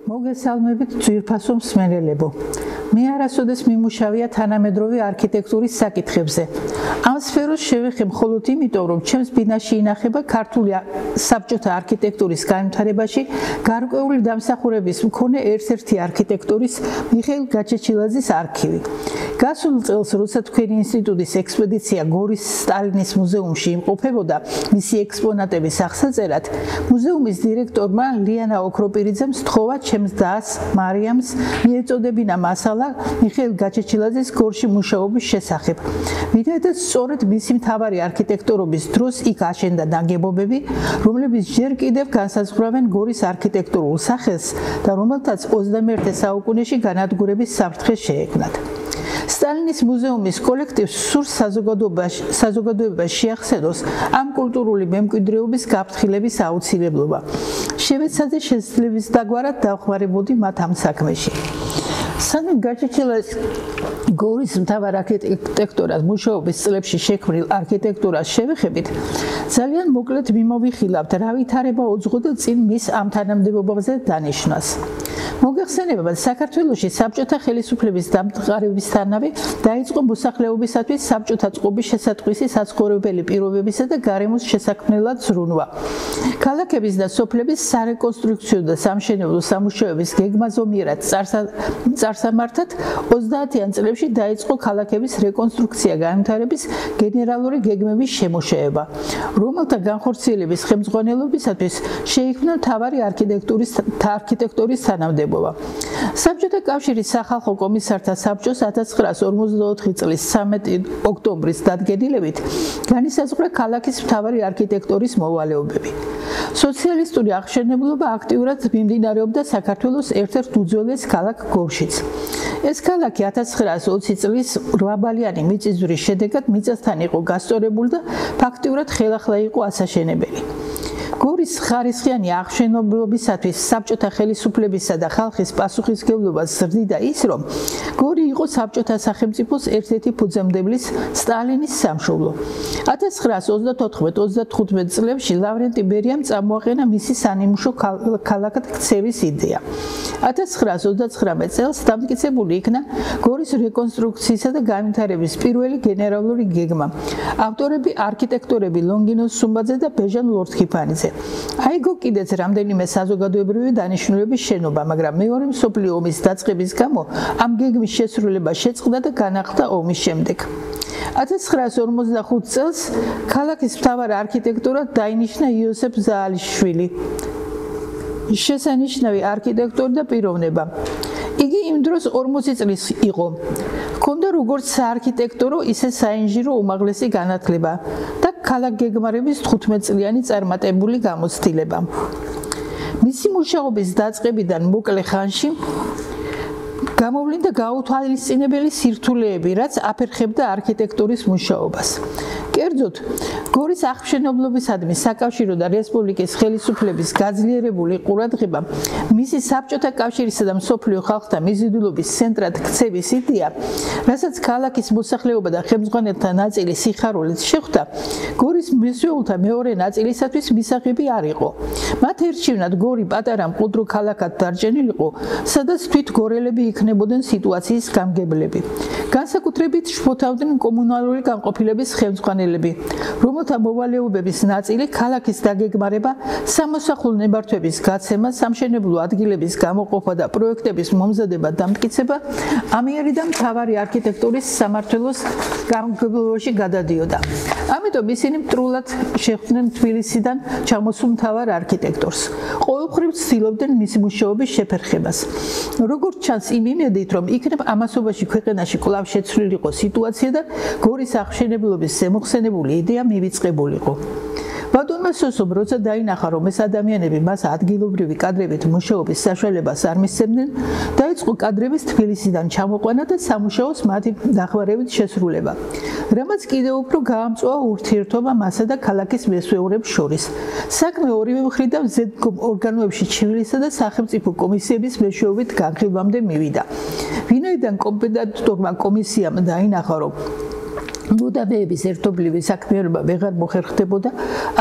მოგესალმებით ძვირფასო მსმენელებო. მე არასოდეს მიმუშავია თანამედროვე არქიტექტურის საკითხებზე. ამ სფეროს შევეხე მხოლოდ იმიტომ, რომ ჩემს ბინაში ინახება ქართული საბჭოთა არქიტექტურის განვითარებაში გარკვეული დამსახურების მქონე ერთ-ერთი არქიტექტურის მიხეილ გაჩეჩილაძის არქივი. გასულ წელს, როცა თქვენი ინსტიტუტის ექსპედიცია გორის სტალინის მუზეუმში იმყოფებოდა მისი ექსპონატების აღსაწერად, მუზეუმის დირექტორმა ლიანა ოქროპირიძემ სთხოვა ჩემს დას მარიამს მიეწოდებინა მასალა მიხეილ გაჩეჩილაძის გორში მუშაობის შესახებ. ვინაიდან სწორედ მისი მთავარი არქიტექტურობის დროს იქ აშენდა ნაგებობები, რომლებიც ჯერ კიდევ განსაზღვრავენ გორის არქიტექტურულ სახელს და რომელთაც 21 საუკუნეში განადგურების საფრთხე შეექმნათ. სტალინის მუზეუმის კოლექტივს სურს საზოგადოებას შეახსენოს ამ კულტურული მემკვიდრეობის გაფრთხილების აუცილებლობა. შევეცადე შესაძლების დაგვარად დავხმარებოდი მათ ამ საქმეში. სანამ გაჩეჩილაძის გორის მთავარ არქიტექტორად მუშაობის წლებში შექმნილ არქიტექტურას შევეხებით, ძალიან მოკლედ მიმოვიხილავთ, რა ვითარება უძღოდა წინ მის ამ თანამდებობაზე დანიშვნას. მოგეხსენებათ, საქართველოში საბჭოთა ხელისუფლების დამყარებისთანავე დაიწყო მოსახლეობისათვის საბჭოთა წყობის შესატყვისი საცხოვრებელი პირობებისა და გარემოს შესაქმნელად ზრუნვა. ქალაქების და სოფლების სარეკონსტრუქციო და სამშენებლო სამუშაოების გეგმაზომიერად წარსამართად 30-იან წლებში დაიწყო ქალაქების რეკონსტრუქცია განვითარების გენერალური გეგმების შემუშავება, რომელთა განხორციელების ხელმძღვანელობისათვის შეიქმნა მთავარი არქიტექტურის თანამდებობა. საბჭოთა კავშირის სახალხო კომისართა საბჭოს 1954 წლის 13 ოქტომბრის დადგენილებით განისაზღვრა ქალაქის მთავარი არქიტექტურის მოვალეობები. სოციალისტური აღშენებლობა აქტიურად მიმდინარეობდა საქართველოს ერთ-ერთ უძველეს ქალაქ გორშიც. ეს ქალაქი 1920 წლის 8-ბალიანი მიწისძვრის შედეგად მიწასთან იყო გასწორებული და ფაქტიურად ხელახლა იყო ასაშენებელი. გორის ხარისხიანი აღშენებლობისათვის საბჭოთა ხელისუფლებისა და ხალხის პასუხისმგებლობა ზრდიდა ის, რომ გორი იყო საბჭოთა სახელმწიფოს ერთ-ერთი ფუძემდებლის სტალინის სამშობლო. 1934-35 წლებში ლავრენტი ბერიამ წამოაყენა მისი სანიმუშო ქალაქად ქცევის იდეა. 1939 წელს დამტკიცებული იქნა გორის რეკონსტრუქციისა და განვითარების პირველი გენერალური გეგმა. ავტორები არქიტექტორები ლონგინოს სუმბაძე და ბეჟან ლორთქიფანიძე. აიგო კიდეც რამდენიმე საზოგადოებრივი დანიშნულების შენობა, მაგრამ მეორე მსოფლიო ომის დაწყების გამო ამ გეგმის შესრულება შეწყდა და განახლდა ომის შემდეგ. 1945 წელს ქალაქის მთავარ არქიტექტორად დაინიშნა იოსებ ზაალიშვილი. შესანიშნავი არქიტექტორი და პიროვნება. იგი იმ დროს 40 წლის იყო. ჰქონდა როგორც საარქიტექტორო, ისე საინჟინრო უმაღლესი განათლება და ქალაქ გეგმარების 15 წლიანი წარმატებული გამოცდილება. მისი მუშაობის დაწყებიდან მოკლე ხანში გამოვლინდა გაუთვალისწინებელი სირთულეები, რაც აფერხებდა არქიტექტურის მუშაობას. კერძოდ, გორის აღმშენებლობისადმი საკავშირო და რესპუბლიკის ხელისუფლების გაძლიერებული ყურადღება, მისი საბჭოთა კავშირისა და მსოფლიო ხალხთა მიზიდულობის ცენტრად ქცევის იდეა, რასაც ქალაქის მოსახლეობა და ხელმძღვანელთა ნაწილი სიხარულით შეხვდა, გორის მისვეულთა მეორე ნაწილისათვის მისაღები არ იყო. მათ ერჩივნად გორი პატარა მყუდრო ქალაქად დარჩენილიყო, სადაც თვით გორელები იქნებოდნენ სიტუაციის გამგებლები. განსაკუთრებით შფოთავდნენ კომუნალური განყოფილების ხელმძღვანელები, რომელთა მოვალეობების ნაწილი ქალაქის დაგეგმარება, სამოსახლო ნებართვების გაცემა, სამშენებლო ადგილების გამოყოფა და პროექტების მომზადება დამტკიცება ამიერიდან მთავარი არქიტექტურის სამმართველოს გამგებლობაში გადადიოდა. ამიტომ ისინი მტრულად შეხვდნენ თბილისიდან ჩამოსულ მთავარ არქიტექტორს. ყოველმხრივ ცდილობდნენ მისი მუშაობის შეფერხებას. როგორც ჩანს, იმ იმედით, რომ იქნებ ამასობაში ქვეყანაში კვლავ შეცვლილიყო სიტუაცია და გორის აღშენებლობის ზემოხსენებული იდეა მივიწყებულიყო. ბატონმა სოსომ, როცა დაინახა, რომ ეს ადამიანები მას ადგილობრივი კადრებით მუშაობის საშუალებას არ მისცემდნენ, დაიწყო კადრების თბილისიდან ჩამოყვანა და სამუშაოს მათი დახმარებით შესრულება. რამაც კიდევ უფრო გაამწვავა ურთიერთობა მასა და ქალაქის მესვეურებს შორის. საქმე ორივე მხრიდან ზედმდგომ ორგანოებში ჩივილისა და სახელმწიფო კომისიების მეშვეობით განხილვამდე მივიდა. ვინაიდან კომპეტენტურმა კომისიამ დაინახა, რომ ბუდაპეშტის ერთობლივი საქმიანობა ვეღარ მოხერხდებოდა.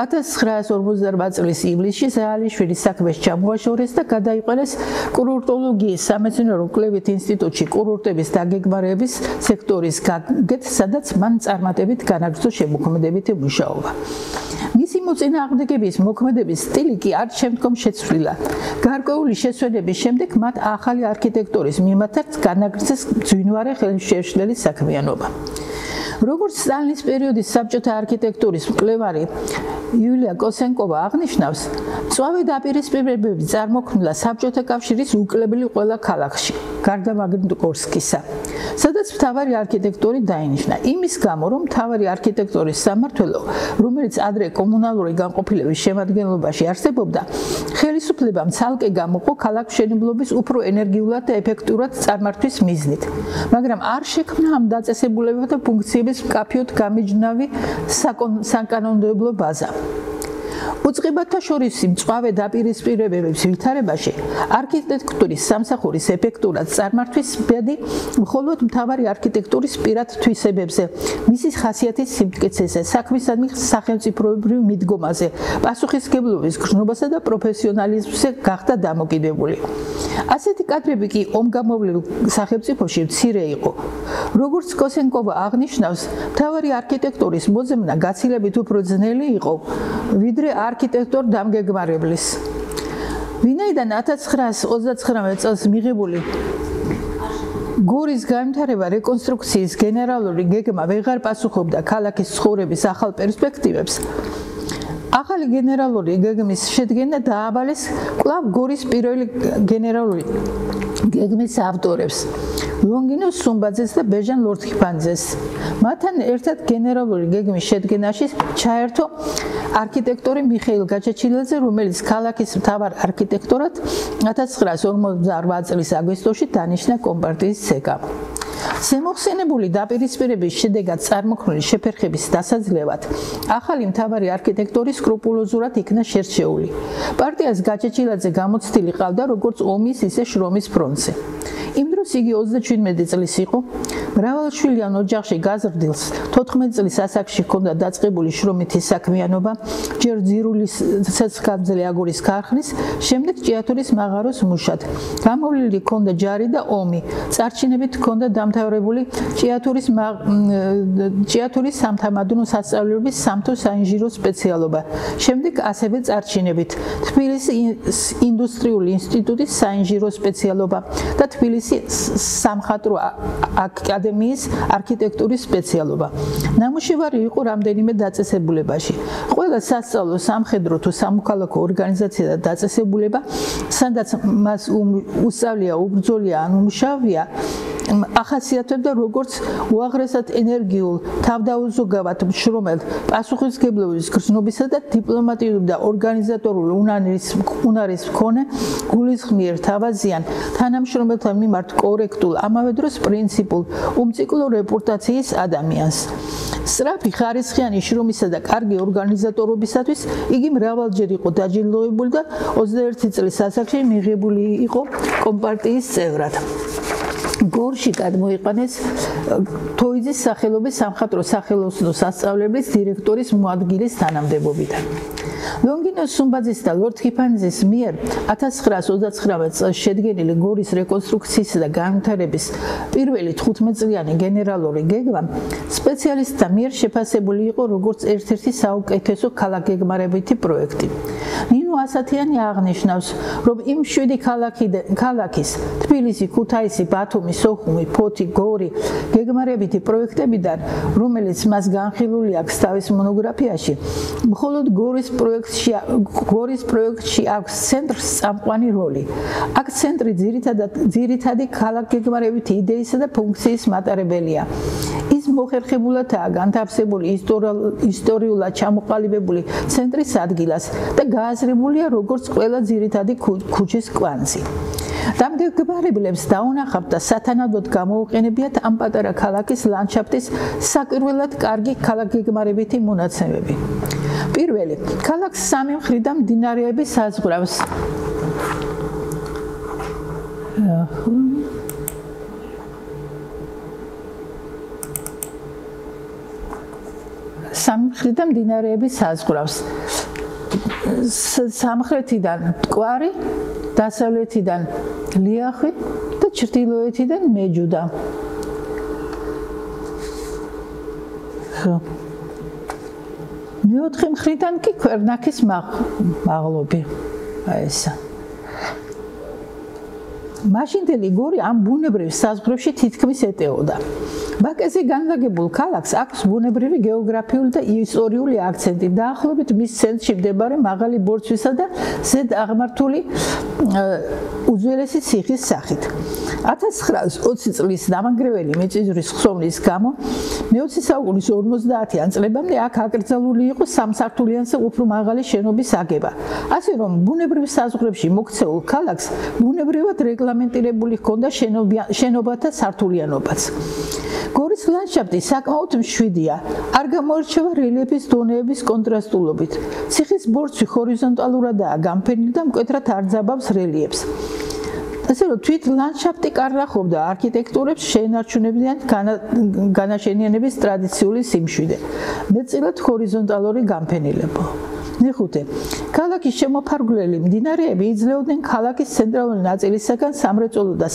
1948 წლის ივლისში ზაალიშვილის საქმეს ჩამოაშორეს და გადაიყვანეს კურორტოლოგიის სამეცნიერო კვლევით ინსტიტუტში კურორტების დაგეგმარების სექტორის გაგეთ, სადაც მან წარმატებით განაგრძო შემოქმედებითი მუშაობა. მისი მოწინააღმდეგების მოქმედების სტილი კი არ შემდგომ შეცვლილა. გარკვეული შესვენების შემდეგ მათ ახალი არქიტექტურის მიმართაც განაგრძეს ძვინვარე ხელშეშლილი საქმიანობა. როგორც სტალინის პერიოდის საბჭოთა არქიტექტურის მკვლევარი იულია კოსენკოვა აღნიშნავს, მწვავე დაპირისპირებები წარმოქმნილა საბჭოთა კავშირის უკლებელი ყველა ქალაქში, გარდა მაგნიტოგორსკისა, სადაც მთავარი არქიტექტორი დაინიშნა. იმის გამო, რომ მთავარი არქიტექტორის სამმართველო, რომელიც ადრე კომუნალური განყოფილების შემადგენლობაში არსებობდა, ხელისუფლებამ ცალკე გამოყო ქალაქმშენებლობის უფრო ენერგიულად და ეფექტურად წარმართვის მიზნით, მაგრამ არ შექმნა ამ დაწესებულებათა ფუნქციების მკაფიოდ გამიჯნავი საკანონმდებლო ბაზა. უწყებათა შორის მწვავე დაპირისპირებების ვითარებაში არქიტექტურის სამსახურის ეფექტურად წარმართვის ბედი მხოლოდ მთავარი არქიტექტურის პირად თვისებებზე, მისი ხასიათის სიმტკიცეზე, საქმისადმი სახელმწიფოებრივ მიდგომაზე, პასუხისმგებლობის გრძნობასა და პროფესიონალიზმზე გახდა დამოკიდებული. ასეთი კადრები კი ომგამოვლილ სახელმწიფოში მცირე იყო. როგორც კოსენკოვა აღნიშნავს, მთავარი არქიტექტურის მოძებნა გაცილებით უფრო ძნელი იყო, ვიდრე არქიტექტორ დამგეგმარებლის. ვინაიდან 1939 წელს მიღებული გორის განვითარება რეკონსტრუქციის გენერალური გეგმა ვეღარ პასუხობდა ქალაქის ცხოვრების ახალ პერსპექტივებს, ახალი გენერალური გეგმის შედგენა დაავალეს კვლავ გორის პირველი გენერალური გეგმის ავტორებს, ლონგინოს სუმბაძეს და ბეჟან ლორთქიფანიძეს. მათთან ერთად გენერალური გეგმის შედგენაში ჩაერთო არქიტექტორი მიხეილ გაჩეჩილაძე, რომელიც ქალაქის მთავარ არქიტექტორად 1948 წლის აგვისტოში დანიშნა კომპარტიის ცეკამ. შემოხსენებული დაპირისპირების შედეგად წარმოქმნილი შეფერხების დასაძლევად ახალი მთავარი არქიტექტორი სკრუპულოზურად იქნა შერჩეული. პარტიას გაჩეჩილაძე გამოცდილი ყავდა როგორც ომის, ისე შრომის ფრონტზე. იმ დროს იგი 37 წლის იყო, მრავალშვილიან ოჯახში გაზრდილს 14 წლის ასაკში ჰქონდა დაწყებული შრომითი საქმიანობა, ჯერ ძირულის ცეცხლგამძლე აგურის ქარხნის, შემდეგ ჭიათურის მაღაროს მუშად. გამოვლილი ჰქონდა ჯარი და ომი, წარჩინებით ჰქონდა დამთავრებული ჭიათურის სამთამადნო სასწავლებლების სამთო საინჟინრო სპეციალობა, შემდეგ ასევე წარჩინებით თბილისის ინდუსტრიული ინსტიტუტის საინჟინრო სპეციალობა და თბილისის სამხატვრო აკადემიის არქიტექტურის სპეციალობა. ნამუშევარი იყო რამდენიმე დაწესებულებაში. ყველა სასწავლო, სამხედრო თუ სამოქალაქო ორგანიზაცია და დაწესებულება, სადაც მას უსწავლია, უბრძოლია ან უმუშავია, ახასიათებდა როგორც უაღრესად ენერგიულ, თავდაუზოგავად მშრომელ, პასუხისმგებლობის გრძნობისა და დიპლომატიური და ორგანიზატორული უნარის მქონე, გულისხმიერ, თავაზიან, თანამშრომელთა მიმართ კორექტულ, ამავე დროს პრინციპულ, უმციკლო რეპუტაციის ადამიანს. სწრაფი, ხარისხიანი შრომისა და კარგი ორგანიზატორობისათვის იგი მრავალჯერ იყო დაჯილდოებული და 21 წლის ასაკში მიღებული იყო კომპარტიის წევრად. გორში გადმოიყვანეს თოიძის სახელობის სამხატვრო სახელოსნო სასწავლებლის დირექტორის მოადგილის თანამდებობიდან. ლონგინოს სუმბაძის და ლორთქიფანიძის მიერ 1939 წელს შედგენილი გორის რეკონსტრუქციის და განვითარების პირველი 15 წლიანი გენერალური გეგმა სპეციალისტთა მიერ შეფასებული იყო როგორც ერთ-ერთი საუკეთესო ქალაქგეგმარებითი პროექტი. ნინო ასათიანი აღნიშნავს, რომ იმ 7 ქალაქის თბილისი, ქუთაისი, ბათუმი, სოხუმი, ფოთი, გორი გეგმარებითი პროექტებიდან, რომელიც მას განხილული აქვს თავის მონოგრაფიაში, მხოლოდ გორის პროექტში აქვს ცენტრს წამყვანი როლი. აქ ცენტრი ძირითადი ქალაქგეგმარებითი იდეისა და ფუნქციის მატარებელია. ის მოხერხებულადაა განთავსებული ისტორიულად ჩამოყალიბებული ცენტრის ადგილას და გააზრებულია როგორც ყველა ძირითადი ქუჩის კვანძი. დამგეგმარებლებს დაუნახავთ და სათანადოდ გამოუყენებიათ ამ პატარა ქალაქის ლანდშაფტის საკვირველად კარგი ქალაქგეგმარებითი მონაცემები. პირველი, ქალაქს სამი მხრიდან მდინარეები საზღვრავს. სამი მხრიდან მდინარეები საზღვრავს. სამხრეთიდან მტკვარი, დასავლეთიდან ლიახვი და ჩრდილოეთიდან მეჯუდა. მეოთხე მხრიდან კი ქვერნაქის მაღლობი. აი ესა. მაშინდელი გორი ამ ბუნებრივ საზღვრებში თითქმის ეტეოდა. ბაკეზე განლაგებულ ქალაქს აქვს ბუნებრივი გეოგრაფიული და ისტორიული აქცენტი, დაახლოებით მის ცენტრში მდებარე მაღალი ბორცვისა და ზედ აღმართული უძველესი ციხის სახით. 1920 წლის დამანგრეველი მიწისძვრის ხსოვნის გამო მე-20 საუკუნის 50-იან წლებამდე აქ აკრძალული იყო სამსართულიანსა უფრო მაღალი შენობის აგება. ასე რომ ბუნებრივ საზღვრებში მოქცეულ ქალაქს ბუნებრივად რეგლამენტირებული ჰქონდა შენობათა სართულიანობაც. გორის ლანდშაფტი საკმაოდ მშვიდია, არ გამოირჩევა რელიეფის დონეების კონტრასტულობით. ციხის ბორცვი ჰორიზონტალურადაა გამფენილი და მკვეთრად არ ძაბავს რელიეფს. ასე რომ თვით ლანდშაფტი კარნახობდა არქიტექტურებს შეენარჩუნებიან განაშენიანების ტრადიციული სიმშვიდე, მეტწილად ჰორიზონტალური გამფენილება. მეხუთე, ქალაქის შემოფარგლელი მდინარეები იძლეოდნენ ქალაქის ცენტრალური ნაწილისაგან სამრეწველო და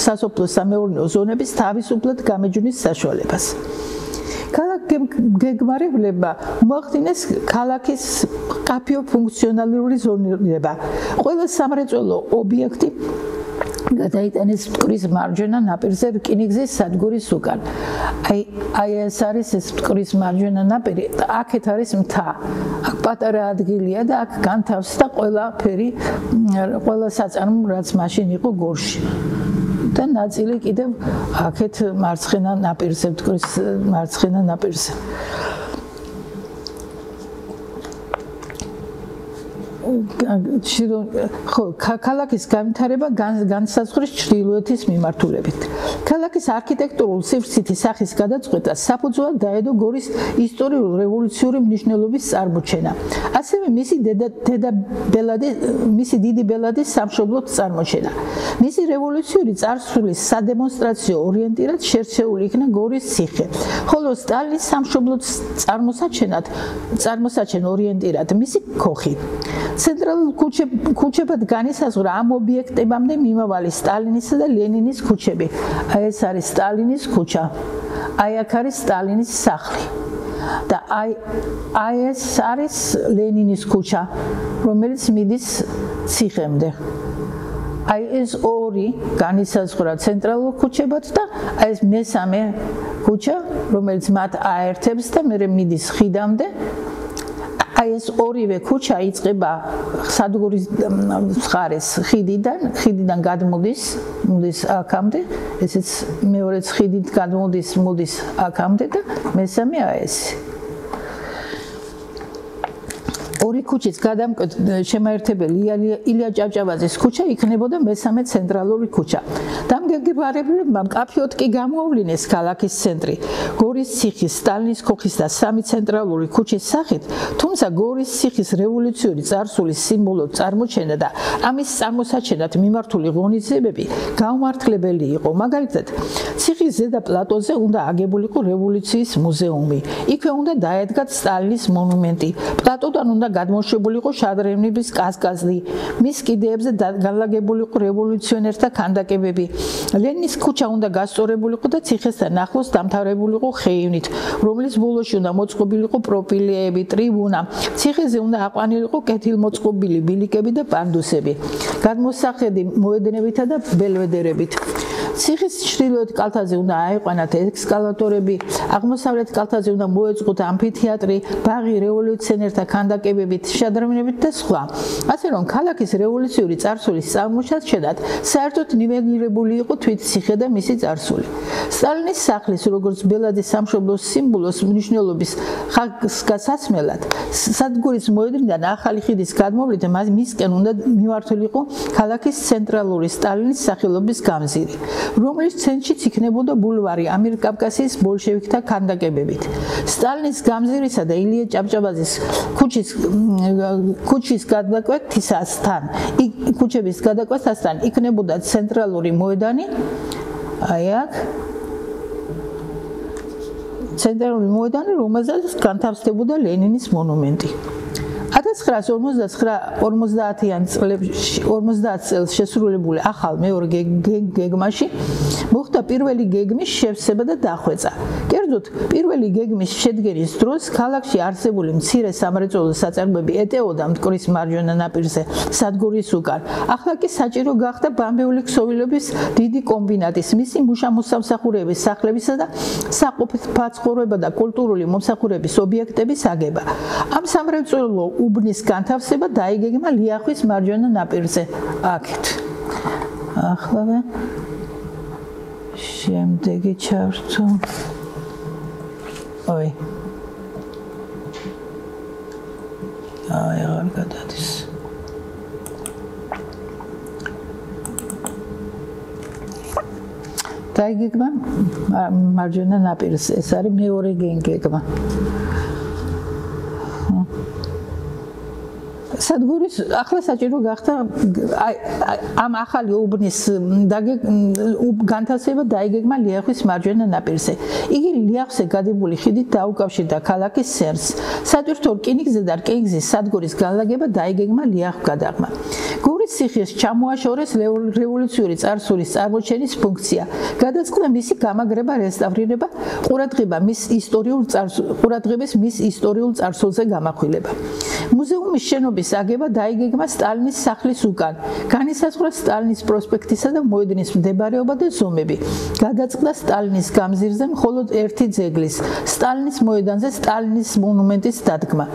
სასოფლო-სამეურნეო ზონების თავისუფლად გამეჯვნის საშუალებას. ქალაქ გეგმარებლებმა მოახდინეს ქალაქის მყაფიო ფუნქციონალური ზონირება. ყველა სამრეწველო ობიექტი გადაიტანეს მტკვრის მარჯვენა ნაპირზე რკინიგზის სადგურის უკან. აი ეს არის ეს მტკვრის მარჯვენა ნაპირი, აქეთ არის მთა. აქ პატარა ადგილია და აქ განთავსდა ყველა საწარმო, რაც მაშინ იყო გორში. და ნაწილი კიდევ აქეთ მარცხენა ნაპირზე, მტკვრის მარცხენა ნაპირზე. ქალაქის განვითარება განსაზღვრის ჩრდილოეთის მიმართულებით. ქალაქის არქიტექტურულ სივრცითი სახის გადაწყვეტას საფუძვლად დაედო გორის ისტორიულ რევოლუციური მნიშვნელობის წარმოჩენა. ასევე მისი დიდი ბელადის სამშობლოდ წარმოჩენა. მისი რევოლუციური წარსულის სადემონსტრაციო ორიენტირად შერჩეული იქნა გორის ციხე, ხოლო სტალინის სამშობლოდ წარმოსაჩენ ორიენტირად მისი ქოხი. ცენტრალურ ქუჩებად განისაზღვრა ამ ობიექტებამდე მიმავალი სტალინისა და ლენინის ქუჩები. აი ეს არის სტალინის ქუჩა. აი აქ არის სტალინის სახლი. და აი ეს არის ლენინის ქუჩა, რომელიც მიდის ციხემდე. აი ეს ორი განისაზღვრა ცენტრალურ ქუჩებად და აი ეს მესამე ქუჩა, რომელიც მათ აერთებს და მე მიდის ხიდამდე. აი ეს ორივე ქუჩა იწყება სადგურის მხარეს ხიდიდან გადმოდის აქამდე, ესეც მეორეც ხიდით მოდის აქამდე და მესამე ეს. ორი ქუჩის შემაერთებელი ილია ჭავჭავაძის ქუჩა იქნებოდა მესამე ცენტრალური ქუჩა. დამგეგმარებლებმა მკაფიოდ კი გამოავლინეს ქალაქის ცენტრი გორის ციხის, სტალინის ქოხის და სამი ცენტრალური ქუჩის სახით, თუმცა გორის ციხის რევოლუციური წარსულის სიმბოლოდ წარმოჩენა და ამის წარმოსაჩენად მიმართული ღონისძიებები გაუმართლებელი იყო. მაგალითად, ციხის ზედა პლატოზე უნდა აგებულიყო რევოლუციის მუზეუმი. იქვე უნდა დაედგათ სტალინის მონუმენტი. პლატოდან უნდა გადმოშვებულიყო შადრევნების კასკადი, მის კიდეებზე განლაგებულიყო რევოლუციონერთა ქანდაკებები. ლენინის ქუჩა უნდა გასწორებულიყო და ციხესთან ახლოს დამთავრებულიყო ხეივნით, რომლის ბოლოში უნდა მოწყობილიყო პროფილები, ტრიბუნა. ციხეზე უნდა აყვანილიყო კეთილმოწყობილი ბილიკები და პანდუსები, გადმოსახედი მოედნებითა და ბელვედერებით. ციხის ჩრდილოეთ კალთაზე უნდა აიყვანათ ექსკალატორები, აღმოსავლეთ კალთაზე უნდა მოეწყოთ ამფითეატრი, ბაღი რევოლუციონერთა ქანდაკებებით, შადრევნებით და სხვა. ასე რომ ქალაქის რევოლუციური წარსულის წარმოშად საერთოდ ნიველირებული იყო თვით ციხე და მისი წარსული. სტალინის სახლის როგორც ბელადის სამშობლოს სიმბოლოს მნიშვნელობის ხაზგასაცმელად სადგურის მოედნიდან ახალი ხიდის გადმოვლით მისკენ უნდა მიმართულიყო ქალაქის ცენტრალური სტალინის სახელობის გამზირი, რომლის ცენტრშიც იქნებოდა ბულვარი ამირკავკასიის ბოლშევიკთა ქანდაკებებით. სტალინის გამზირისა და ილია ჭავჭავაძის ქუჩის ქუჩების გადაკვეთასთან იქნებოდა ცენტრალური მოედანი, აი აქ ცენტრალური მოედანი, რომელზეც განთავსდებოდა ლენინის მონუმენტი. 1959-50-იან წელს შესრულებული ახალ მეორე გეგმაში მოხდა პირველი გეგმის შევსება და დახვეწა. კერძოდ, პირველი გეგმის შედგენის დროს ქალაქში არსებული მცირე სამრეწველო საწარმოები ეტეოდა მტკვრის მარჯვენა ნაპირზე, სადგურის უკან. ახლა კი საჭირო გახდა ბამბეული ქსოვილების დიდი კომბინატის, მისი მუშა-მოსამსახურეების სახლებისა და საყოფაცხოვრება და კულტურული მომსახურების ობიექტების აგება. ამ სამრეწველო უბნის განთავსება დაიგეგმა ლიახვის მარჯვენა ნაპირზე. აქეთ. ახლა შემდეგი ჩავრთო. აი, აღარ გადადის. დაიგეგმა მარჯვენა ნაპირზე. ეს არის მეორე გეგმა. სადგურის ახლა საჭირო გახდა ამ ახალი უბნის განთავსება დაიგეგმა ლიახვის მარჯვენა ნაპირზე. იგი ლიახვზე გადებული ხიდით დაუკავშირდა ქალაქის სერს. სატვირთო რკინიგზა და რკინიგზის სადგურის განლაგება დაიგეგმა ლიახვგადაღმა. გორის ციხეს ჩამოაშორეს რევოლუციური წარსულის წარმოჩენის ფუნქცია. გადაწყდა მისი გამაგრება, რესტავრირება, ყურადღების მის ისტორიულ წარსულზე გამახვილება. მუზეუმის შენობის აგება დაიგეგმა სტალინის სახლის უკან. განისაზღვრა სტალინის პროსპექტისა და მოედნის მდებარეობა და ზომები. გადაწყდა სტალინის გამზირზე მხოლოდ ერთი ძეგლის, სტალინის მოედანზე სტალინის მონუმენტის დადგმა.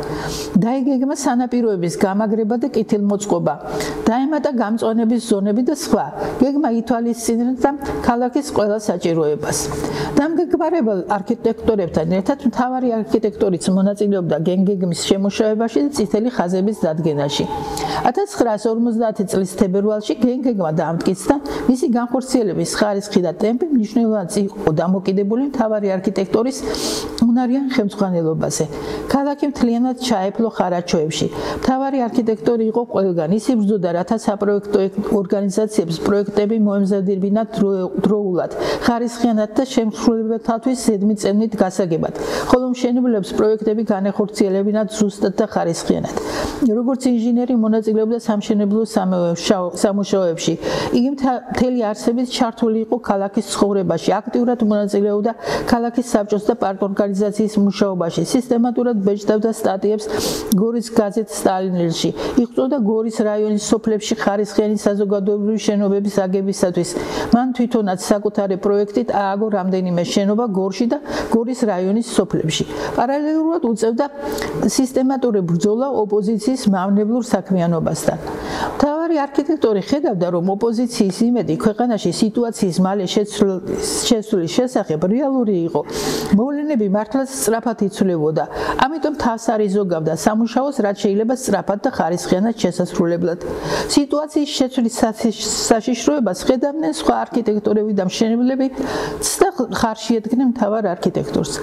დაიგეგმა სანაპიროების გამაგრება და კეთილმოწყობა. დაემატა გამწვანების ზონები და სხვა. გეგმა ითვალისწინებდა ქალაქის ყველა საჭიროებას. დამგეგმარებელ არქიტექტორებთან ერთად მთავარი არქიტექტორიც მონაწილეობდა გეგმის შემუშავებაში და წითელი ხაზების დადგენაში. 1950 წლის თებერვალში გეგმა დაამტკიცდა, მისი განხორციელების ხარისხი და ტემპი მნიშვნელოვნად იყო დამოკიდებული მთავარი არქიტექტორის უნარიან ხელმძღვანელობაზე. ქალაქი მთლიანად ჩაეფლო ხარაჩოებში. მთავარი არქიტექტორი იყო ყველგან, ის იბრძოდა, რათა საპროექტო ორგანიზაციებს პროექტები მოემზადებინათ დროულად, ხარისხიანად და შემსრულებელთათვის ზედმიწევნით გასაგებად, ხოლო მშენებლებს პროექტები განეხორციელებინათ ზუსტად და ხარისხიანად. როგორც ინჟინერი მონაწილეობდა სამშენებლო სამუშაოებში. იგი მთელი არსებით ჩართული იყო ქალაქის ცხოვრებაში, აქტიურად მონაწილეობდა ქალაქის საბჭოს და პარტ ორგანიზაციის მუშაობაში, სისტემატურად ბეჭდავდა სტატიებს გორის გაზეთ სტალინელში, იღწვოდა გორის რაიონის სოფლებში ხარისხიანი საზოგადოებრივი შენობების აგებისათვის. მან თვითონაც საკუთარი პროექტით ააგო რამდენიმე შენობა გორში და გორის რაიონის სოფლებში. პარალელურად უწევდა სისტემატური ბრძოლა ოპოზიციის მავნებლურ საქმიანობასთან. მთავარი არქიტექტორი ხედავდა, რომ ოპოზიციის იმედი ქვეყანაში სიტუაციის მალე შეცვლის შესახებ რეალური იყო. მოვლენები მართლაც სწრაფად იცვლებოდა. ამიტომ თავს არიზოგავდა სამუშაოს, რაც შეიძლება სწრაფად და ხარისხიანად შესასრულებლად. სიტუაციის შეცვლის საშიშროებას ხედავდნენ სხვა არქიტექტორები და მშენებლები და ხარში ედგნენ მთავარ არქიტექტორს.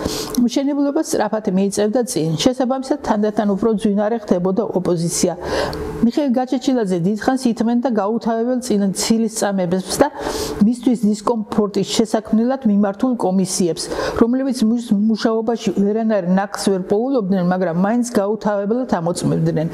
მშენებლობა სწრაფად მიიწევდა წინ. შესაბამისად, თანდათან უფრო ძვინარე ხდებოდა ოპოზიცია. მიხეილ გაჩეჩილაძე დიდხანს ითმენდა გაუთავებელ ცილის წამებებს და მისთვის დისკომფორტის შესაქმნელად მიმართულ კომისიებს, რომლებიც მუშაობაში ვერანაირ ნაკს ვერ პოულობდნენ, მაგრამ მაინც გაუთავებლად ამოწმებდნენ.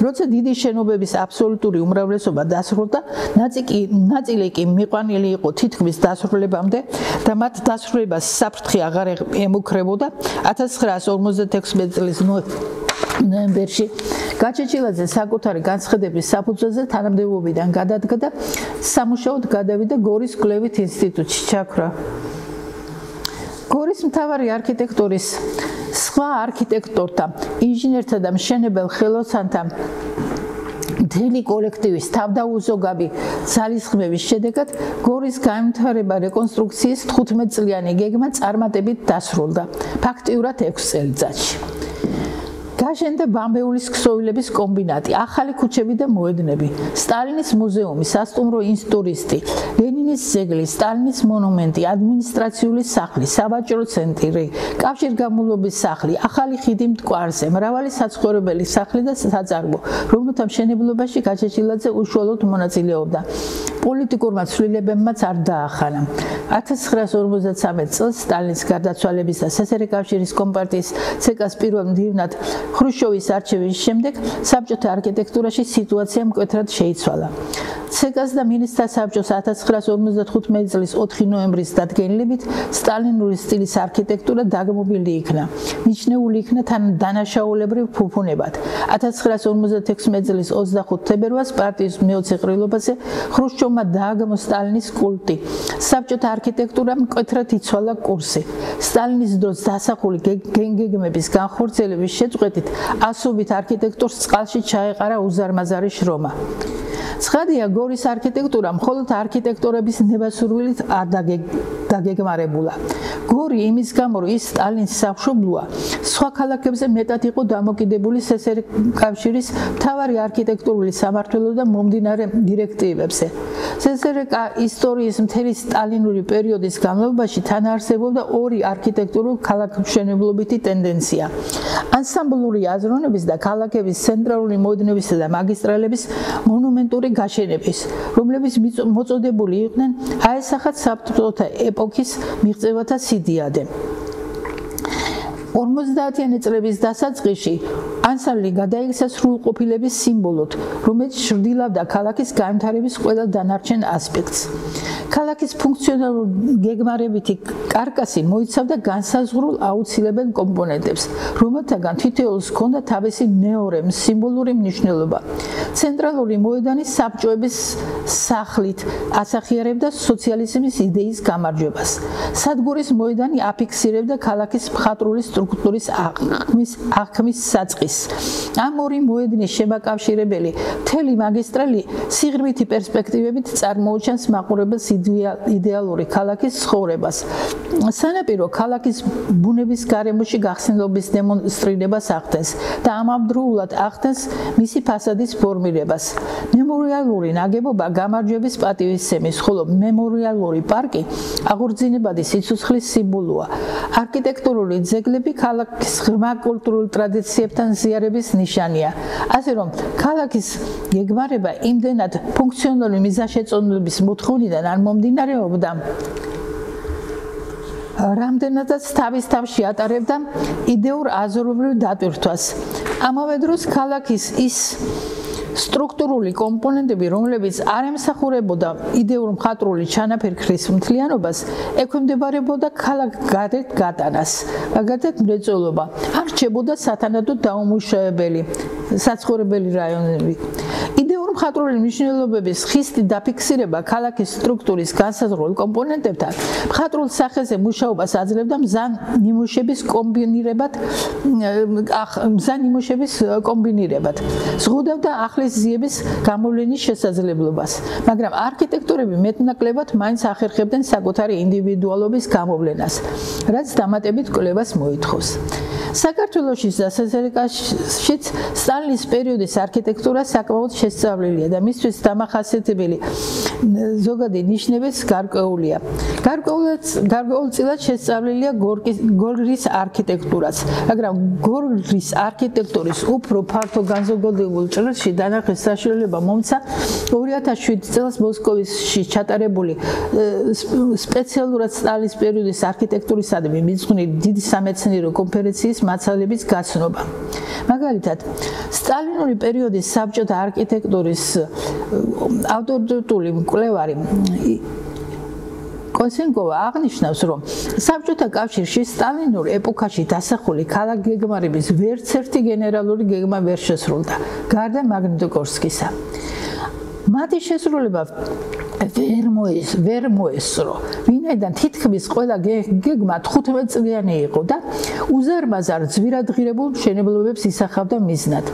როცა დიდი შენობების აბსოლუტური უმრავლესობა დასრულდა, ნაწილი კი მიყვანილი იყო თითქმის დასრულებამდე და მათ დასრულებას საფრთხე აღარ ემუქრებოდა. 1956 წლის ნოემბერში გაჩეჩილაძე საკუთარი განცხადების საფუძველზე თანამდებობიდან გადადგა და სამუშაოდ გადავიდა გორის კვლევით ინსტიტუტში ჩაქრა. გორის მთავარი არქიტექტურის სხვა არქიტექტორთა, ინჟინერთა და მშენებელ ხელოსანთა მთელი კოლექტივის თავდაუზოგავი ძალისხმევის შედეგად გორის განვითარება რეკონსტრუქციის 15 წლიანი გეგმა წარმატებით დასრულდა, ფაქტიურად 6 წელიწადში. გაშენდა ბამბეულის ქსოვილების კომბინატი, ახალი ქუჩები და მოედნები, სტალინის მუზეუმი, სასტუმრო ინსტიტუტი, ლენინის ძეგლი, სტალინის მონუმენტი, ადმინისტრაციული სახლი, სავაჭრო ცენტრი, კავშირგაბმულობის სახლი, ახალი ხიდი მტკვარზე, მრავალი საცხოვრებელი სახლი და საწარმო, რომელთა მშენებლობაში გაჩეჩილაძე უშუალოდ მონაწილეობდა. პოლიტიკურმა ცვლილებებმაც არ დაახანა. 1953 წელს სტალინის გარდაცვალების და სსრ კავშირის კომპარტიის ცკ-ს პირველ მდივნად ხრუშჩოვის არჩევის შემდეგ საბჭოთა არქიტექტურაში სიტუაცია მკვეთრად შეიცვალა. ცკ-ს და მინისტრთა საბჭოს 1955 წლის 4 ნოემბრის დადგენილებით სტალინური სტილის არქიტექტურა დაგმობილი იქნა. მიჩნეული იქნა დანაშაულებრივ ფუფუნებად. 1956 წლის 25 თებერვალს პარტიის მეოცე ყრილობაზე ხრუშჩოვმა დააგმო სტალინის კულტი. საბჭოთა არქიტექტურამ მკვეთრად იცვალა კურსი. სტალინის დროს დასახული გეგმების განხორციელების შეწყვეტით ასობით არქიტექტორს წყალში ჩაეყარა უზარმაზარი შრომა. ცხადია, გორის არქიტექტურა მხოლოდ არქიტექტორების ნებასურვილით არ დაგეგმარებულა. გორი იმის გამო, რომ ის სტალინის სამშობლოა, სხვა ქალაქებზე მეტად იყო დამოკიდებული სსრ კავშირის მთავარი არქიტექტურული სამმართველო და მომდინარე დირექტივებზე. სსრ ისტორიის მთელი სტალინური პერიოდის განმავლობაში თან არსებობდა ორი არქიტექტურული ქალაქმშენებლობითი ტენდენცია. ანსამბლური აზროვნების და ქალაქების ცენტრალური მოედნებისა და მაგისტრალების მონუმენტური გაშენების, რომლებიც მოწოდებული იყვნენ აესახათ საბჭოთა ეპოქის მიღწევათა სიდიადე. 50-იანი წლების დასაწყისში ანსამბლი გადაიქცა სრულყოფილების სიმბოლოდ, რომელიც შრდილავდა ქალაქის განვითარების ყველა დანარჩენ ასპექტს. ქალაქის ფუნქციონალური გეგმარებითი კარკასი მოიცავდა განსაზღვრულ აუცილებელ კომპონენტებს, რომელთაგან თითოეულს ჰქონდა თავისი მეორე სიმბოლური მნიშვნელობა. ცენტრალური მოედანი საბჭოების სახლით ასახიერებდა სოციალიზმის იდეის გამარჯვებას. სადგურის მოედანი აფიქსირებდა ქალაქის მხატვრული სტრუქტურის აღქმის საწყისს. ამ ორი მოედნის შემაკავშირებელი მთელი მაგისტრალი სიღრმითი პერსპექტივებით წარმოუჩენს მაყურებელს იდეალური ქალაქის ცხოვრებას. სანაპირო ქალაქის ბუნების გარემოში გახსნილობის დემონსტრირებას ახდენს და ამავდროულად ახდენს მისი ფასადის ფორმირებას. მემორიალური ნაგებობა გამარჯვების პატივისცემის, ხოლო მემორიალური პარკი აღორძინებადი სიცოცხლის სიმბოლოა. არქიტექტურული ძეგლები ქალაქის ღრმა კულტურულ ტრადიციებთან ზიარების ნიშანია. ასე რომ, ქალაქის გეგმარება იმდენად ფუნქციონალური მიზანშეწონილობის მოთხოვნიდან არ მომდინარეობდა, რამდენადაც თავის თავში ატარებდა იდეურ აზროვნებრივ დატვირთვას. ამავე დროს ქალაქის ის სტრუქტურული კომპონენტები, რომლებიც არ ემსახურებოდა იდეურ მხატვრული ჩანაფიქრის მთლიანობას, ექვემდებარებოდა ქალაქ გატანას, მაგალითად მრეწველობა, არ რჩებოდა სათანადო დაუმუშავებელი საცხოვრებელი რაიონები. იდეურ მხატვრული მნიშვნელობების ხისტი დაფიქსირება ქალაქის სტრუქტურის განსაზღვრულ კომპონენტებთან მხატვრულ სახეზე მუშაობას აძლევდა მზან ნიმუშების კომბინირებად. ზღუდავდა ახლის ძიების გამოვლენის შესაძლებლობას, მაგრამ არქიტექტორები მეტნაკლებად მაინც ახერხებდნენ საკუთარი ინდივიდუალობის გამოვლენას, რაც დამატებით კვლევას მოითხოვს. საქართველოშიც და სსრ-შიც სტალინის პერიოდის არქიტექტურა საკმაოდ შესწავლილია და მისთვის დამახასიათებელი ზოგადი ნიშნებიც გარკვეულია. გარკვეულწილად შესწავლილია გორის არქიტექტურაც, მაგრამ გორის არქიტექტურის უფრო ფართო განზოგადებულ ჭრილში დანახვის საშუალება მომცა 2007 წელს მოსკოვში ჩატარებული სპეციალურად სტალინის პერიოდის არქიტექტურისადმი მიძღვნილი დიდი სამეცნიერო კონფერენციის მასალების გაცნობა. მაგალითად, სტალინური პერიოდის საბჭოთა არქიტექტურის ავტორიტეტული მკვლევარი კოსენკოვა აღნიშნავს, რომ საბჭოთა კავშირში სტალინურ ეპოქაში დასახული ქალაქ გეგმარების ვერცერთი გენერალური გეგმა ვერ შესრულდა, გარდა მაგნიტოგორსკისა. მათი შესრულება ვერ მოესწრო, ვინაიდან თითქმის ყველა გეგმა 15 წლიანი იყო და უზარმაზარ ძვირადღირებულ მშენებლობებს ისახავდა მიზნად.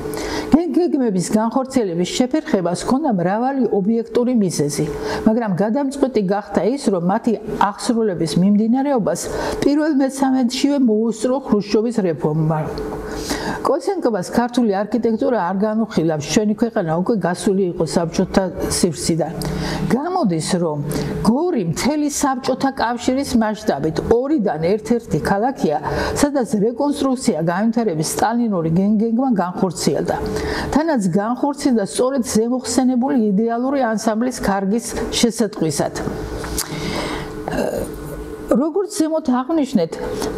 გეგმების განხორციელების შეფერხებას ჰქონდა მრავალი ობიექტური მიზეზი, მაგრამ გადამწყვეტი გახდა ის, რომ მათი აღსრულების მიმდინარეობას პირველ მეცამედშივე მოუსწრო ხრუშჩოვის რეფორმამ. კოსენკოვას ქართული არქიტექტურა არ განუხილავს, ჩვენი ქვეყანა უკვე გასული იყო საბჭოთა სივრციდან. გამოდის, რომ გორი მთელი საბჭოთა კავშირის მასშტაბით ორიდან ერთ-ერთი ქალაქია, სადაც რეკონსტრუქცია განვითარების სტალინური გეგმა განხორციელდა. თანაც განხორციელდა სწორედ ზემოხსენებული იდეალური ანსამბლის კარგის შესატყვისად. როგორც ზემოთ აღნიშნეთ,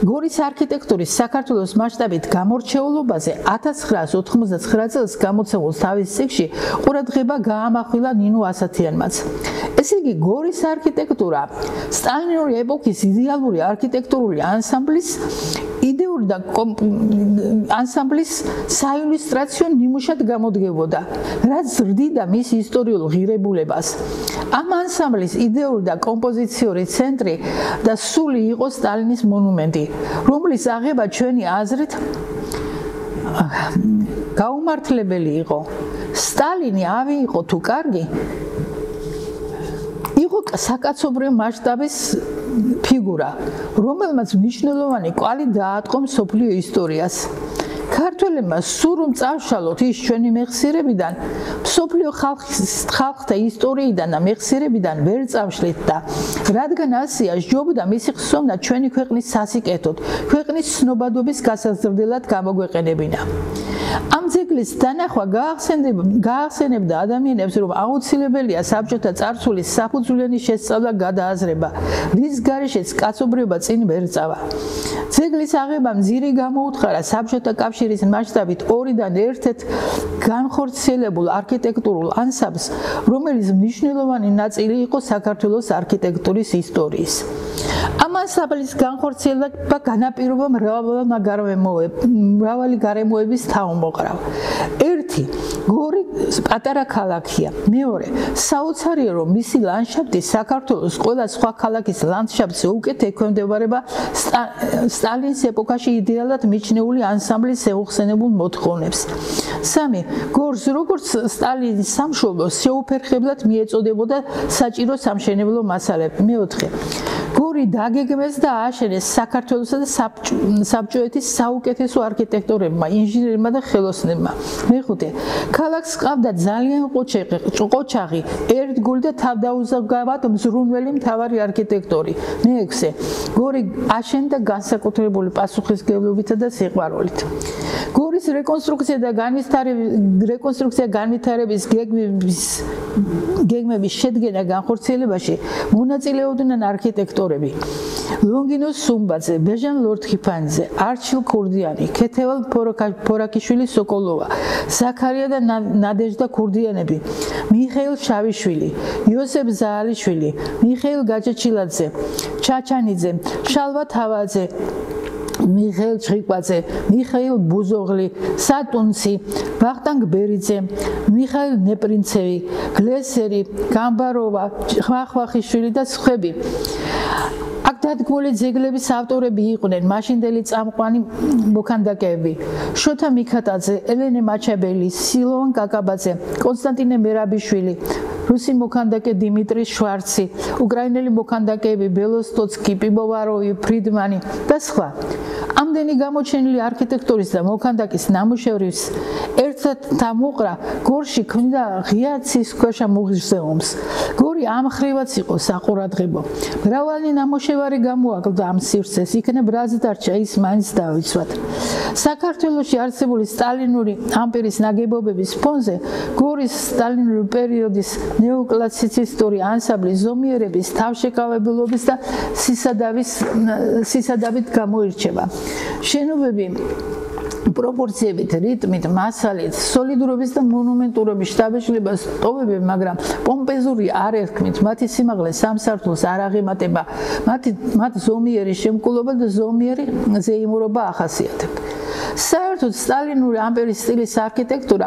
გორის არქიტექტურის საქართველოს მასშტაბით გამორჩეულობაზე 1999 წელს გამოცემულ თავის წიგნში ყურადღება გაამახვილა ნინო ასათიანმაც. ესე იგი, გორის არქიტექტურა სტალინური ეპოქის იდეალური არქიტექტურული ანსამბლის საილუსტრაციო ნიმუშად გამოდგებოდა, რაც ზრდიდა მის ისტორიულ ღირებულებას. ამ ანსამბლის იდეური და კომპოზიციური ცენტრი და სული იყო სტალინის მონუმენტი, რომლის აღება ჩვენი აზრით გაუმართლებელი იყო. სტალინი ავი იყო თუ კარგი, იყო საკაცობრიო მასშტაბის ფიგურა, რომელმაც მნიშვნელოვანი კვალი დაატყო მსოფლიო ისტორიას. ქართველებმა სურს რომ წავშალოთ ის ჩვენი მეხსიერებიდან, მსოფლიო ხალხთა ისტორიიდან და მეხსიერებიდან ვერ წავშლით და რადგან ასეა სჯობდა მისი ხსოვნა ჩვენი ქვეყნის სასიკეთოდ, ქვეყნის ცნობადობის გასაზრდელად გამოგვეყენებინა. ამ ძეგლის დანახვა გაახსენებდა ადამიანებს, რომ აუცილებელია საბჭოთა წარსულის საფუძვლიანი შესწავლა გადააზრება, რის გარეშეც კაცობრიობა წინ ვერ წავა. ძეგლის აღებამ ძირი გამოუთხარა საბჭოთა კავშირის მასშტაბით 2-დან 1-ით განხორციელებულ არქიტექტურულ ანსამბლს, რომელიც მნიშვნელოვანი ნაწილი იყო საქართველოს არქიტექტურის ისტორიის. ამ ანსამბლის განხორციელება განაპირობა მრავალი გარემოების თავმოყრა. 1. გორი პატარა ქალაქია. 2. საოცარია, რომ მისი ლანდშაფტი საქართველოს ყველა სხვა ქალაქის ლანდშაფტზე უკეთ ექვემდებარება სტალინის ეპოქაში იდეალად მიჩნეული ანსამბლის შეუხსენებულ მოთხოვნებს. 3. გორს როგორც სტალინის სამშობლო შეუფერხებლად მიეწოდებოდა საჭირო სამშენებლო მასალები. 4. გორი დაგეგმეს და ააშენეს საქართველოსა და საბჭოეთის საუკეთესო არქიტექტორებმა, ინჟინერებმა და ხელოსნებმა. 5. ქალაქს ჰყავდა ძალიან ყოჩაღი, ერთგული და თავდაუზოგავად მზრუნველი მთავარი არქიტექტორი. 6. გორი აშენდა განსაკუთრებული პასუხისმგებლობითა და სიყვარულით. გორის რეკონსტრუქცია განვითარების გეგმების შედგენა განხორციელებაში მონაწილეობდნენ არქიტექტორები: ლონგინო სუმბაძე, ბეჟან ლორთქიფანიძე, არჩილ ქურდიანი, ქეთევან ფორაკიშვილი სოკოლოვა, ზაქარია და ნადეჟდა ქურდიანები, მიხეილ შავიშვილი, იოსებ ზაალიშვილი, მიხეილ გაჭაჭილაძე, ჩაჩანიძე, შალვა თავაძე, მიხეილ ჩხიკვაძე, მიხეილ ბუზოღლი, სატუნცი, ვახტანგ ბერიძე, მიხეილ ნეპრინცევი, გლესერი, გამბაროვა, ხვახვახიშვილი და სხვები. აქ დადგმული ძეგლების ავტორები იყვნენ მაშინდელი წამყვანი მოქანდაკეები: შოთა მიქატაძე, ელენე მაჩაბელი, სილოვან კაკაბაძე, კონსტანტინე მერაბიშვილი, რუსი მოქანდაკე დიმიტრი შვარცი, უკრაინელი მოქანდაკეები ბელოსტოცკი, პიბოვაროვი, ფრიდმანი და სხვა. ამდენი გამოჩენილი არქიტექტურის და მოქანდაკის ნამუშევრის ერთად თავმოყრა გორში ქმნიდა ღია ცისქვეშა მუზეუმს. გორი ამ ხრივაც იყო საყურადღებო. მრავალი ნამუშევარი გამოაკლდა ამ სივრცეს, იქნებ რაც დარჩა ის მაინც დავიცვათ. საქართველოში არსებული სტალინური ამპირის ნაგებობების ფონზე გორის სტალინური პერიოდის ნეოკლასიცისტური ანსამბლის ზომიერების, თავშეკავებულობის და სისადავით გამოირჩევა. შენობები პროპორციებით, რიტმით, მასალით, სოლიდურობის და მონუმენტურობის შთაბეჭდილებას ტოვებენ, მაგრამ პომპეზური არ ერქმით, მათი სიმაღლე სამსართულს არ აღემატება, მათ ზომიერი შემკულობა და ზომიერი ზეიმურობა ახასიათებთ. საერთოდ სტალინური ამპირის სტილის არქიტექტურა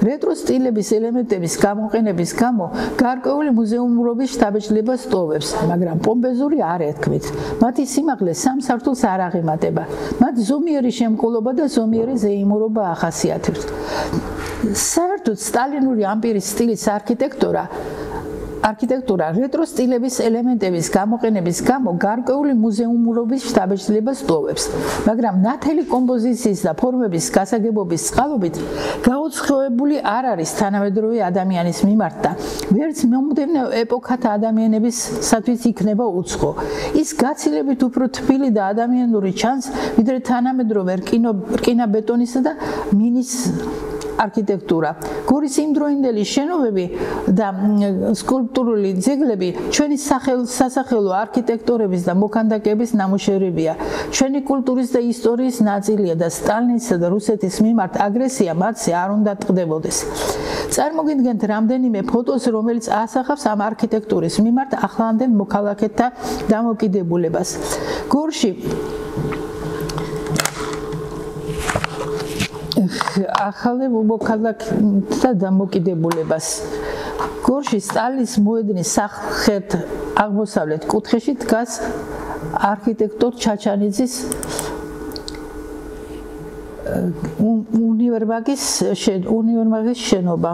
რეტრო სტილების ელემენტების გამოყენების გამო გარკვეული მუზეუმურობის შთაბეჭდილებას ტოვებს, მაგრამ პომპეზური არ ეთქმით. მათი სიმაღლე სამსართულს არ აღემატება, მათ ზომიერი შემკულობა და ზომიერი ზეიმურობა ახასიათებთ. საერთოდ სტალინური ამპირის სტილის არქიტექტურა რეტრო სტილების ელემენტების გამოყენების გამო გარკვეული მუზეუმურობის შთაბეჭდილებას ტოვებს, მაგრამ ნათელი კომპოზიციის და ფორმების გასაგებობის წყალობით გაუცხოებული არ არის თანამედროვე ადამიანის მიმართ და ვერც მომდევნო ეპოქათა ადამიანებისათვის იქნება უცხო. ის გაცილებით უფრო თბილი და ადამიანური ჩანს, ვიდრე თანამედროვე რკინაბეტონისა და მინის არქიტექტურა. გორის იმდროინდელი შენობები და სკულპტურული ძეგლები ჩვენი სასახელო არქიტექტორების და მოქანდაკეების ნამუშევრებია. ჩვენი კულტურის და ისტორიის ნაწილია და სტალინისა და რუსეთის მიმართ აგრესია მათზე არ უნდა ტყდებოდეს. წარმოგიდგენთ რამდენიმე ფოტოს, რომელიც ასახავს ამ არქიტექტურის მიმართ ახლანდელ მოქალაქეთა დამოკიდებულებას. გორში ახალებ მოქალაქეთა დამოკიდებულებას. გორში სტალინის მოედნის სამხრეთ აღმოსავლეთ კუთხეში დგას არქიტექტორ ჩაჩანიძის უნივერმაღის შენობა.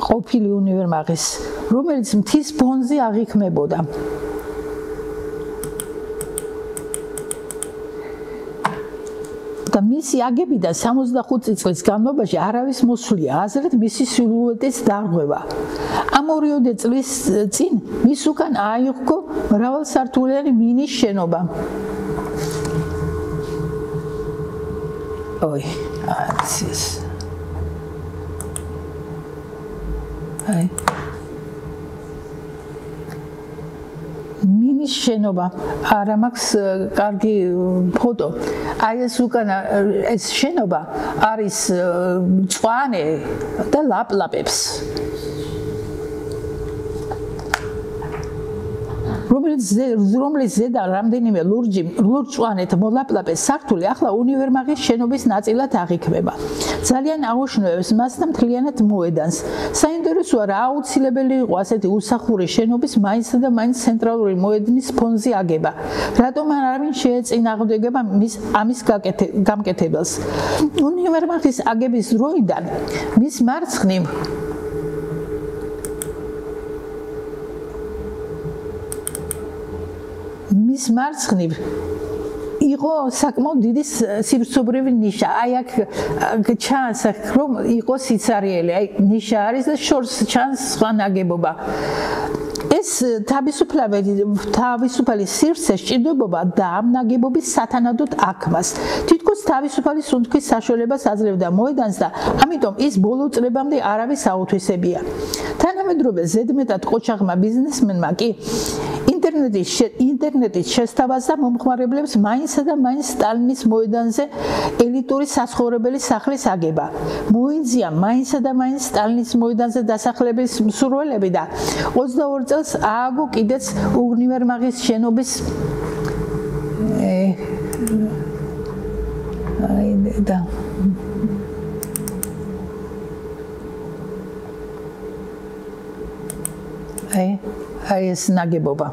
ყოფილი უნივერმაღის, რომელიც მთის ფონზე აღიქმებოდა. და მისი აგებიდან 65 წლის განმავლობაში არავის მოსვლია, აზრით მისი სილუეტის დარღვევა. ამ 2 წლის წინ მის უკან აიღო მრავალსართულიანი მინის შენობა. ой, აცის. აი. მინის შენობა არ მაქვს კარგი ფოტო. აი ეს უკან ეს შენობა არის მწვანე და ლაპლაპებს. რომელიც ზედა რამდენიმე ლურჯ-მწვანეთ მოლაპლაპე სართული ახლა უნივერმაღის შენობის ნაწილად აღიქმება. ძალიან აუშნევებს მას და მთლიანად მოედანს. საინტერესოა რა აუცილებელი იყო ასეთი უსახური შენობის მაინცსა და მაინც ცენტრალური მოედნის ფონზე აგება. რატომ არავინ შეეწინააღმდეგება ამის გამკეთებელს. უნივერმაღის აგების დროიდან მის მარცხნივ იყო საკმაოდ დიდი სივრცობრივი ნიშა. აი აქ ჩანს რომ იყო სიცარიელი. აი ნიშა არის და შორს ჩანს სხვა ნაგებობა. ეს თავისუფალი სივრცე სჭირდებოდა და ამ ნაგებობის სათანადოდ აქმას. თითქოს თავისუფალი სუნთქვის საშუალებას აძლევდა მოედანს და ამიტომ ის ბოლო წლებამდე არავის აუთვისებია. თანამედროვე ზედმეტად ყოჩაღმა ბიზნესმენმა კი ინტერნეტის შესთავაზ და მომხმარებლებს მაინცსა და მაინც სტალინის მოედანზე ელიტური საცხოვრებელი სახლის აგება. მოიძია მაინცსა და მაინც სტალინის მოედანზე დასახლების მსურველები და 22 წელს ააგო კიდეც უნივერმაღის შენობის აი ეს ნაგებობა.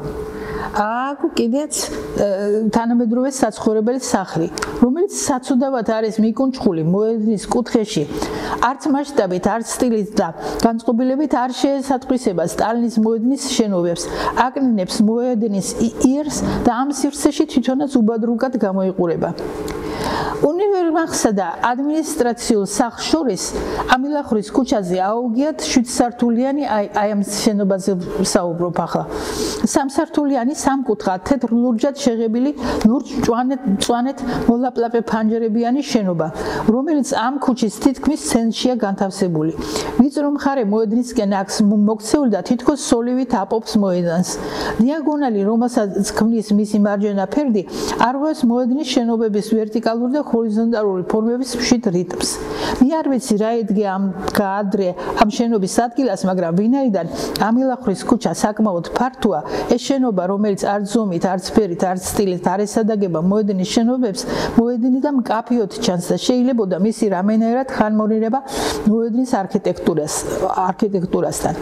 ააგო კიდეც თანამედროვე საცხოვრებელი სახლი, რომელიც საცუდავად არის მიკუნჭხული მოედნის კუთხეში. არც მასშტაბით, არც სტილით და განწყობილებით არ შეესატყვისება სტალინის მოედნის შენობებს, აკნინებს მოედნის იერს და ამ სივრცეში თვითონაც უბადრუკად გამოიყურება. უნივერმაღსა და ადმინისტრაციულ სახლს შორის ამილახრის ქუჩაზე აუგიათ 7 სართულიანი აი ამ შენობაზე საუბრობ ახლა. 3 სართულიანი სამკუთხა თეთრ ლურჯად შეღებილი ლურჯ-მწვანეთ მოლაპლაპე ფანჯრებიანი შენობა, რომელიც ამ ქუჩის თითქმის ცენტრშია განთავსებული. ვიწრო მხარე მოედნისკენ აქვს მოქცეული და თითქოს სოლივით აპოვს მოედანს. დიაგონალი, რომელსაც ქმნის მისი მარჯვენა ფერდი, არღვევს მოედნის შენობების ვერტიკალური და ჰორიზონტალური ფორმების მშვიდ რიტმს. მე არ ვიცი რა ედგა გაადრე ამ შენობის ადგილას, მაგრამ ვინაიდან ამილახრის ქუჩა საკმაოდ ფართოა, ეს შენობა, რომელიც არც ზომით, არც ფერით, არც სტილით არ ესადაგება მოედნის შენობებს, მოედნიდან მკაფიოდ ჩანს და შეიძლებოდა მისი რამენერად ხანმორინება მოედნის არქიტექტურასთან.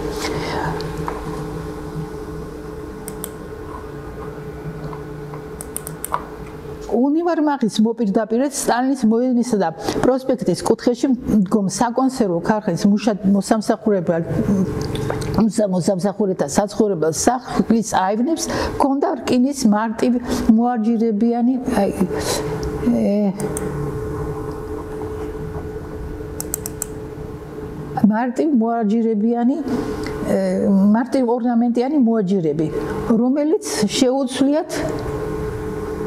უნივერმაღის მოპირდაპირედ სტალინის მოედნისა და პროსპექტის კუთხეში მდგომ საკონსერვო ქარხნის მოსამსახურეთა საცხოვრებელ სახლის აივნებს ჰქონდა რკინის მარტივ მოაჯირებიანი მარტივ ორნამენტიანი მოაჯირები, რომელიც შეუცვლიათ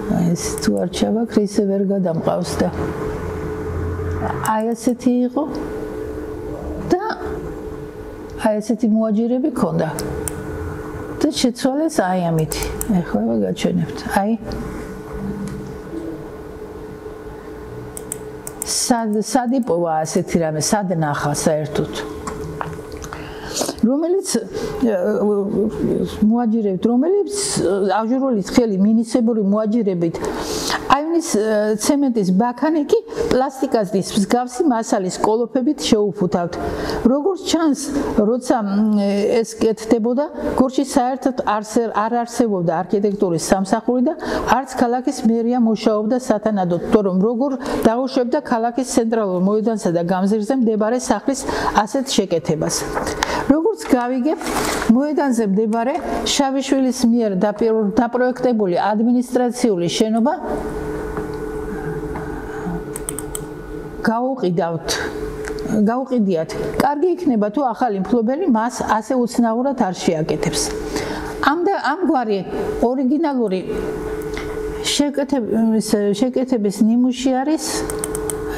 ეს თუ არ ჩავაქრე ისე ვერ გადამყავს და აი ასეთი იყო და აი ასეთი მოაჯირები ქონდა და შეცვალეს აი ამით ეხლა გაჩვენებთ აი სად იპოვა ასეთი რამე სად ნახა საერთოდ რომელიც მოაჯირებით რომელიც აჟუროლის ხელი მინისებური მოაჯირებით აივნის ცემენტის ბაქანი კი პლასტიკაზის მსგავსი მასალის კოლოფებით შეუფუთავთ როგორც ჩანს როცა ეს კეთდებოდა გორში საერთოდ არ არსებობდა არქიტექტურის სამსახური და არც ქალაქის მერია მუშაობდა სათანადოდ თორემ როგორ დაუშვებდა ქალაქის ცენტრალურ მოედანსა და გამზირზე მდებარე სახლის ასეთ შეკეთებას როგორც გავიგებ მოედანზე მდებარე შავიშვილის მიერ დაპროექტებული ადმინისტრაციული შენობა გაუყიდიათ. კარგი იქნება თუ ახალი მფლობელი მას ასე უცნაურად არ შეაკეთებს. ამგვარი ორიგინალური შეკეთების ნიმუში არის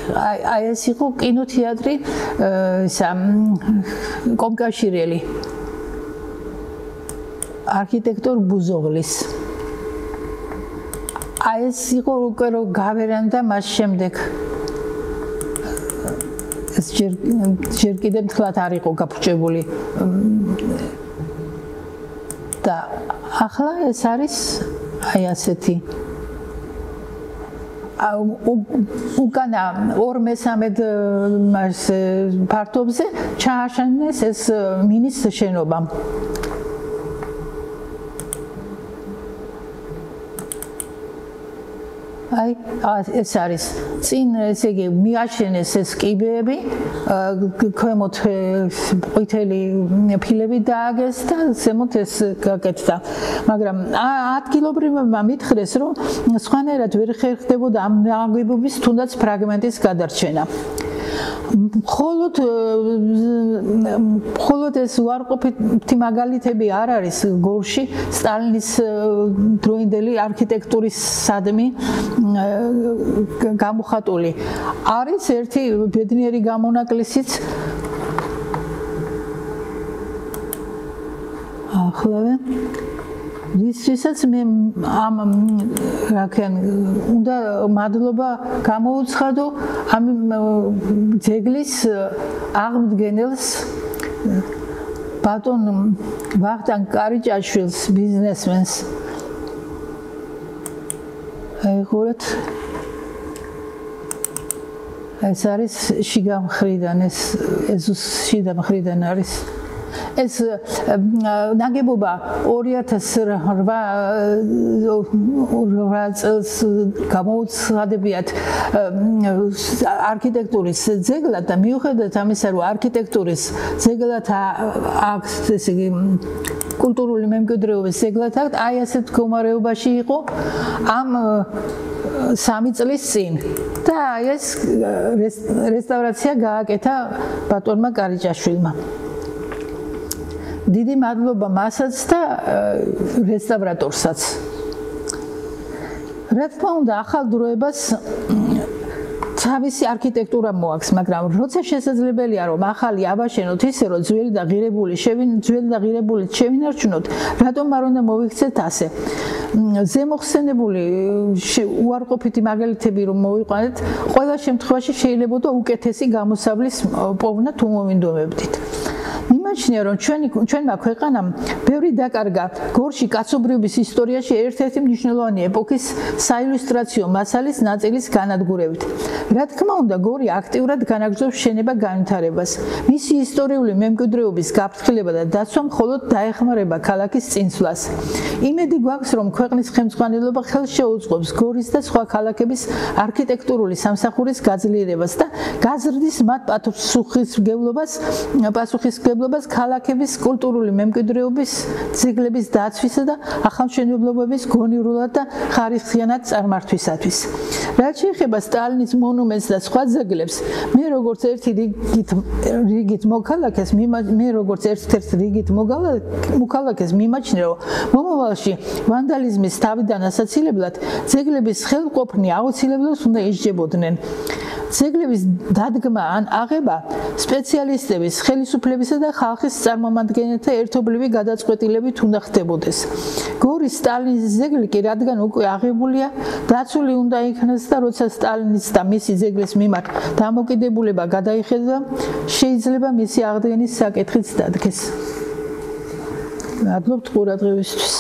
აი ეს იყო კინოთეატრი კომკავშირელი არქიტექტორ ბუზოღლის აი ეს იყო უკვე რო გავერანდა მას შემდეგ ეს ჯერ კიდევ მთლად არ იყო გაფუჭებული და ახლა ეს არის აი ასეთი უკანა 2/3 ფართობზე ჩააშენეს ეს მინის შენობა აი ეს არის წინ ესე იგი მიაშენეს ეს კიბეები ქვემოთ ყვითელი ფილები დააგეს და ზემოთ ეს გაკეთდა მაგრამ ადგილობრივებმა მითხრეს რომ სხვანაირად ვერ ხერხდებოდა ამ ნაგებობის თუნდაც ფრაგმენტის გადარჩენა მხოლოდ ეს უარყოფითი მაგალითები არ არის გორში სტალინის დროინდელი არქიტექტურის სადმი გამოხატული არის ერთი ბედნიერი გამონაკლისიც ახლავე ვისაც მე ამ რაკენ უნდა მადლობა გამოუცხადო ამ ძეგლის აღმდგენელს ბატონ ვახტანგ კარიჭაშვილს ბიზნესმენს აიღურეთ ეს არის შიგა მხრიდან ეს შიდა მხრიდან არის ეს ნაგებობა 2008 წელს გამოუცხადებიათ არქიტექტურის ძეგლად და მიუხედავად ამისა რომ არქიტექტურის ძეგლად აქვს ესე იგი კულტურული მემკვიდრეობის ძეგლად აქვს აი ასეთ მდგომარეობაში იყო ამ 3 წლის წინ და ეს რესტავრაცია გააკეთა ბატონმა კარიჭაშვილმა დიდი მადლობა მასაც და რესტავრატორსაც. რა თქმა უნდა, ახალ დროებას თავისი არქიტექტურა მოაქვს, მაგრამ როცა შესაძლებელია რომ ახალი აბაშენოთ ისე რომ ძველი და ღირებული შევინარჩუნოთ, რატომ არ უნდა მოვიქცეთ ასე? ზემოხსენებული უარყოფითი მაგალითები რომ მოვიყვანეთ, ყველა შემთხვევაში შეიძლება უკეთესი გამოსავლის პოვნა თუ მომინდომებდით. მიმაჩნია რომ ჩვენმა ქვეყანამ ბევრი დაკარგა გორში კაცობრიობის ისტორიაში ერთ-ერთი მნიშვნელოვანი ეპოქის საილუსტრაციო მასალის ნაწილის განადგურებით. რა თქმა უნდა, გორი აქტიურად განაგრძობს შენება-განვითარებას. მისი ისტორიული მემკვიდრეობის გაფრთხილება და დაცვა მხოლოდ დაეხმარება ქალაქის წინსვლას. იმედი გვაქვს, რომ ქვეყნის ხელმძღვანელობა ხელს შეუწყობს გორის და სხვა ქალაქების არქიტექტურული სამსახურის გაძლიერებას და გაზრდის მათ პასუხისმგებლობას ქალაქების კულტურული მემკვიდრეობის ძეგლების დაცვისა და ახალმშენებლობების გონივრულად და ხარისხიანად წარმართვისათვის. რაც შეეხება სტალინის მონუმენტს და სხვა ძეგლებს, მე როგორც ერთი რიგით მოქალაქეს მიმაჩნია, რომ მომავალში ვანდალიზმის თავიდან ასაცილებლად ძეგლების ხელმყოფნი აუცილებლად უნდა ისჯებოდნენ. ძეგლების დადგმა ან აღება სპეციალისტების, ხელისუფლებისა და ხალხის წარმომადგენელთა ერთობლივი გადაწყვეტილებით უნდა ხდებოდეს. გორის სტალინის ძეგლი კი რადგან უკვე აღებულია, დაცული უნდა იქნას და როცა სტალინის და მისი ძეგლის მიმართ დამოკიდებულება გადაიხედა, შეიძლება მისი აღდგენის საკითხიც დადგეს. მადლობთ ყურადღებისთვის.